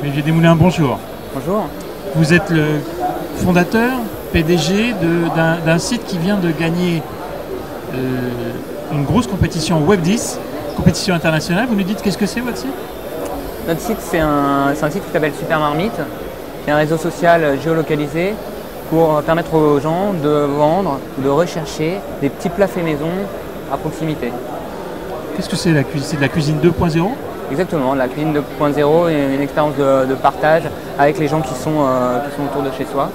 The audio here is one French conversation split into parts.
Olivier Desmoulins, bonjour. Bonjour. Vous êtes le fondateur, PDG d'un site qui vient de gagner une grosse compétition Web 10, compétition internationale. Vous nous dites qu'est-ce que c'est votre site? Notre site, c'est un site qui s'appelle Super Marmite, qui est un réseau social géolocalisé pour permettre aux gens de vendre, de rechercher des petits plats faits maison à proximité. Qu'est-ce que c'est la cuisine? C'est de la cuisine 2.0? Exactement, la cuisine 2.0 est une expérience de partage avec les gens qui sont autour de chez soi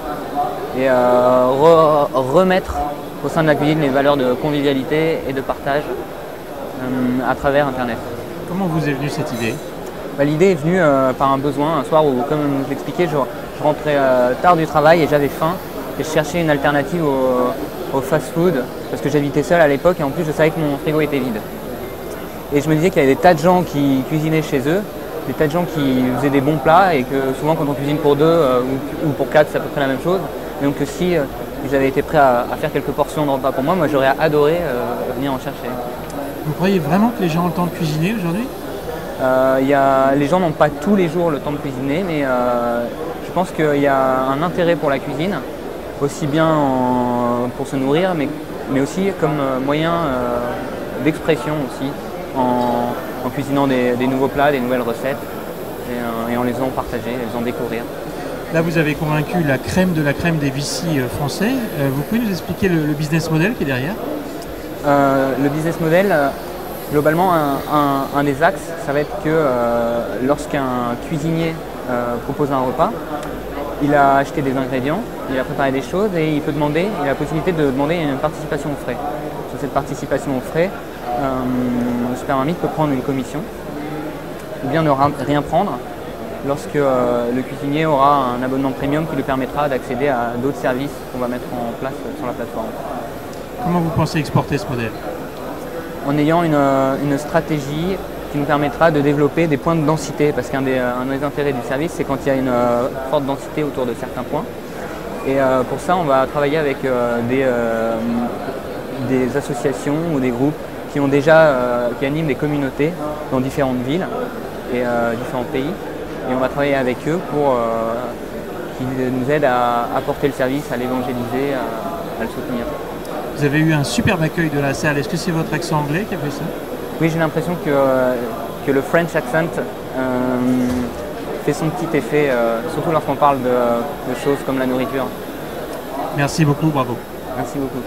et remettre au sein de la cuisine les valeurs de convivialité et de partage à travers Internet. Comment vous est venue cette idée? L'idée est venue par un besoin, un soir où, comme je l'expliquais, je rentrais tard du travail et j'avais faim et je cherchais une alternative au fast-food parce que j'habitais seul à l'époque et en plus je savais que mon frigo était vide. Et je me disais qu'il y avait des tas de gens qui cuisinaient chez eux, des tas de gens qui faisaient des bons plats et que souvent quand on cuisine pour deux ou pour quatre, c'est à peu près la même chose. Et donc si j'avais été prêt à faire quelques portions de repas pour moi, j'aurais adoré venir en chercher. Vous croyez vraiment que les gens ont le temps de cuisiner aujourd'hui? Les gens n'ont pas tous les jours le temps de cuisiner, mais je pense qu'il y a un intérêt pour la cuisine, aussi bien pour se nourrir, mais aussi comme moyen d'expression aussi, en cuisinant des nouveaux plats, des nouvelles recettes, et en les faisant partager, les faisant découvrir. Là, vous avez convaincu la crème de la crème des VC français. Vous pouvez nous expliquer le business model qui est derrière? Le business model, globalement, un des axes, ça va être que lorsqu'un cuisinier propose un repas, il a acheté des ingrédients, il a préparé des choses et il a la possibilité de demander une participation aux frais. Sur cette participation aux frais, Super Marmite peut prendre une commission ou bien ne rien prendre lorsque le cuisinier aura un abonnement premium qui lui permettra d'accéder à d'autres services qu'on va mettre en place sur la plateforme. Comment vous pensez exporter ce modèle? En ayant une stratégie qui nous permettra de développer des points de densité, parce qu'un des intérêts du service, c'est quand il y a une forte densité autour de certains points. Et pour ça, on va travailler avec des associations ou des groupes qui animent des communautés dans différentes villes et différents pays. Et on va travailler avec eux pour qu'ils nous aident à apporter le service, à l'évangéliser, à le soutenir. Vous avez eu un superbe accueil de la salle. Est-ce que c'est votre accent anglais qui a fait ça? Oui, j'ai l'impression que le French accent fait son petit effet, surtout lorsqu'on parle de choses comme la nourriture. Merci beaucoup, bravo. Merci beaucoup.